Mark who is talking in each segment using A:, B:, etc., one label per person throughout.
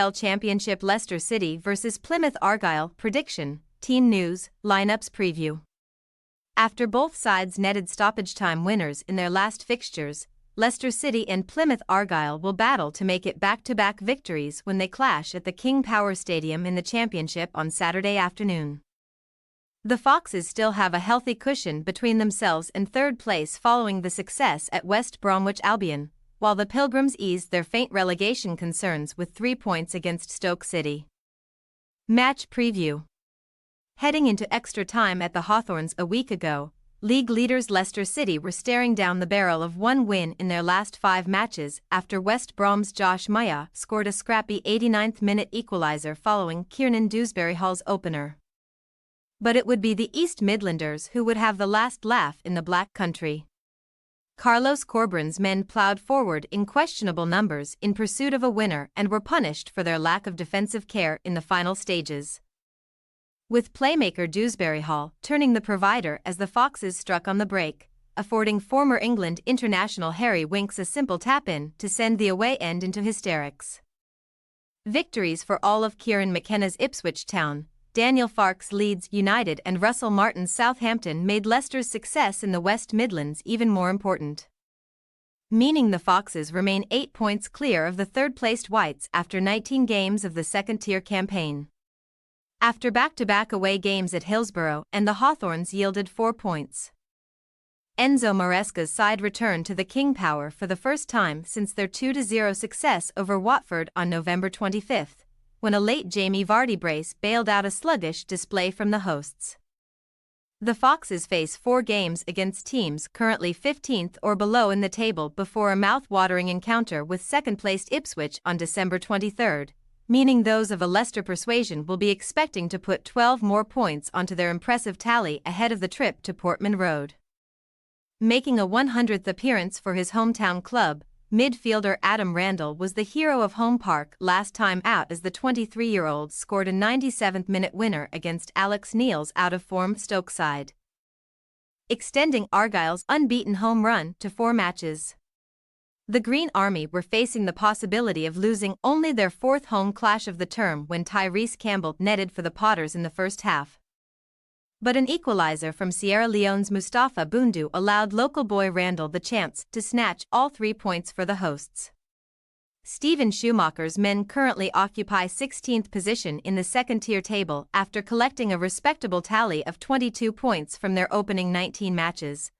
A: EFL Championship Leicester City vs Plymouth Argyle prediction, team news, lineups preview. After both sides netted stoppage-time winners in their last fixtures, Leicester City and Plymouth Argyle will battle to make it back-to-back victories when they clash at the King Power Stadium in the Championship on Saturday afternoon. The Foxes still have a healthy cushion between themselves and third place following the success at West Bromwich Albion, while the Pilgrims eased their faint relegation concerns with 3 points against Stoke City. Match preview. Heading into extra time at the Hawthorns a week ago, league leaders Leicester City were staring down the barrel of one win in their last 5 matches after West Brom's Josh Maya scored a scrappy 89th-minute equaliser following Kiernan Dewsbury-Hall's opener. But it would be the East Midlanders who would have the last laugh in the Black Country. Carlos Corberan's men ploughed forward in questionable numbers in pursuit of a winner and were punished for their lack of defensive care in the final stages, with playmaker Dewsbury-Hall turning the provider as the Foxes struck on the break, affording former England international Harry Winks a simple tap-in to send the away end into hysterics. Victories for all of Kieran McKenna's Ipswich Town, Daniel Farke's Leeds United and Russell Martin's Southampton made Leicester's success in the West Midlands even more important, meaning the Foxes remain 8 points clear of the third-placed Whites after 19 games of the second-tier campaign. After back-to-back away games at Hillsborough and the Hawthorns yielded 4 points. Enzo Maresca's side returned to the King Power for the first time since their 2-0 success over Watford on November 25, when a late Jamie Vardy brace bailed out a sluggish display from the hosts. The Foxes face 4 games against teams currently 15th or below in the table before a mouth-watering encounter with second-placed Ipswich on December 23, meaning those of a Leicester persuasion will be expecting to put 12 more points onto their impressive tally ahead of the trip to Portman Road. Making a 100th appearance for his hometown club, midfielder Adam Randall was the hero of Home Park last time out as the 23-year-old scored a 97th-minute winner against Alex Neil's out-of-form Stoke side, extending Argyle's unbeaten home run to 4 matches. The Green Army were facing the possibility of losing only their 4th home clash of the term when Tyrese Campbell netted for the Potters in the first half. But an equaliser from Sierra Leone's Mustafa Bundu allowed local boy Randall the chance to snatch all 3 points for the hosts. Steven Schumacher's men currently occupy 16th position in the second-tier table after collecting a respectable tally of 22 points from their opening 19 matches.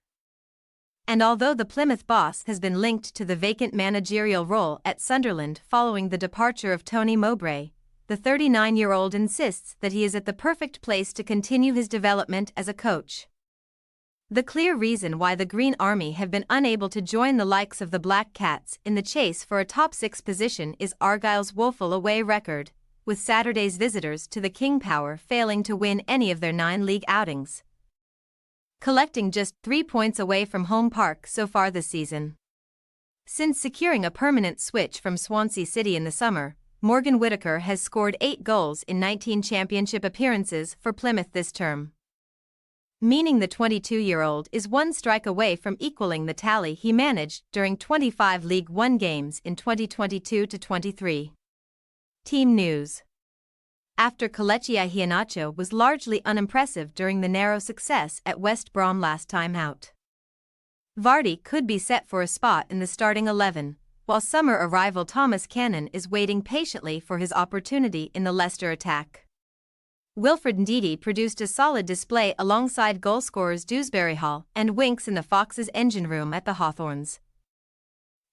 A: And although the Plymouth boss has been linked to the vacant managerial role at Sunderland following the departure of Tony Mowbray, the 39-year-old insists that he is at the perfect place to continue his development as a coach. The clear reason why the Green Army have been unable to join the likes of the Black Cats in the chase for a top 6 position is Argyle's woeful away record, with Saturday's visitors to the King Power failing to win any of their 9 league outings, collecting just 3 points away from Home Park so far this season. Since securing a permanent switch from Swansea City in the summer, Morgan Whittaker has scored 8 goals in 19 championship appearances for Plymouth this term, meaning the 22-year-old is 1 strike away from equaling the tally he managed during 25 League One games in 2022-23. Team news. After Kelechi Iheanacho was largely unimpressive during the narrow success at West Brom last time out, Vardy could be set for a spot in the starting 11, while summer arrival Thomas Cannon is waiting patiently for his opportunity in the Leicester attack. Wilfred Ndidi produced a solid display alongside goalscorers Dewsbury-Hall and Winks in the Foxes' engine room at the Hawthorns,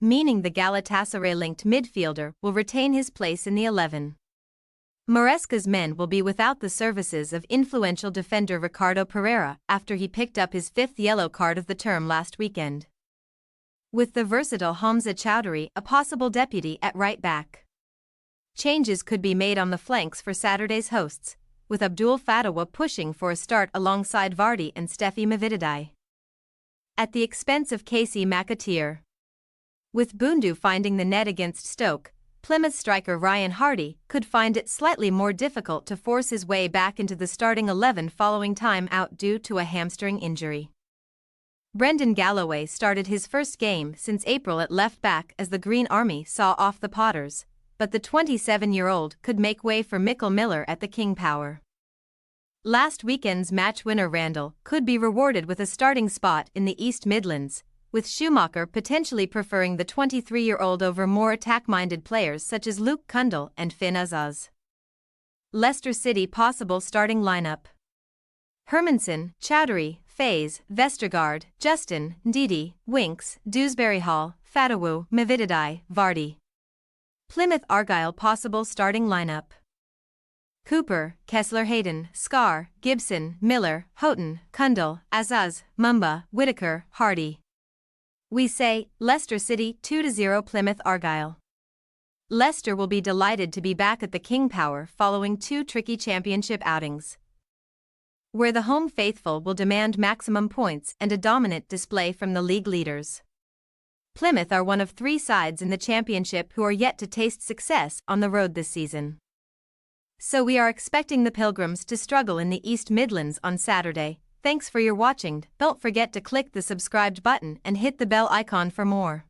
A: meaning the Galatasaray-linked midfielder will retain his place in the 11. Maresca's men will be without the services of influential defender Ricardo Pereira after he picked up his 5th yellow card of the term last weekend, with the versatile Hamza Chowdhury a possible deputy at right back. Changes could be made on the flanks for Saturday's hosts, with Abdul Fatawa pushing for a start alongside Vardy and Steffi Mavididai, at the expense of Casey McAteer. With Bundu finding the net against Stoke, Plymouth striker Ryan Hardy could find it slightly more difficult to force his way back into the starting 11 following time out due to a hamstring injury. Brendan Galloway started his first game since April at left back as the Green Army saw off the Potters, but the 27-year-old could make way for Mikel Miller at the King Power. Last weekend's match winner Randall could be rewarded with a starting spot in the East Midlands, with Schumacher potentially preferring the 23-year-old over more attack-minded players such as Luke Cundle and Finn Azaz. Leicester City possible starting lineup: Hermansen, Chowdhury, Faze, Vestergaard, Justin, Ndidi, Winks, Dewsbury Hall, Fatawu, Mavididai, Vardy. Plymouth Argyle possible starting lineup: Cooper, Kessler Hayden, Scar, Gibson, Miller, Houghton, Cundle, Azaz, Mumba, Whitaker, Hardy. We say, Leicester City 2-0 Plymouth Argyle. Leicester will be delighted to be back at the King Power following 2 tricky championship outings, where the home faithful will demand maximum points and a dominant display from the league leaders. Plymouth are one of 3 sides in the championship who are yet to taste success on the road this season. So we are expecting the Pilgrims to struggle in the East Midlands on Saturday. Thanks for your watching. Don't forget to click the subscribed button and hit the bell icon for more.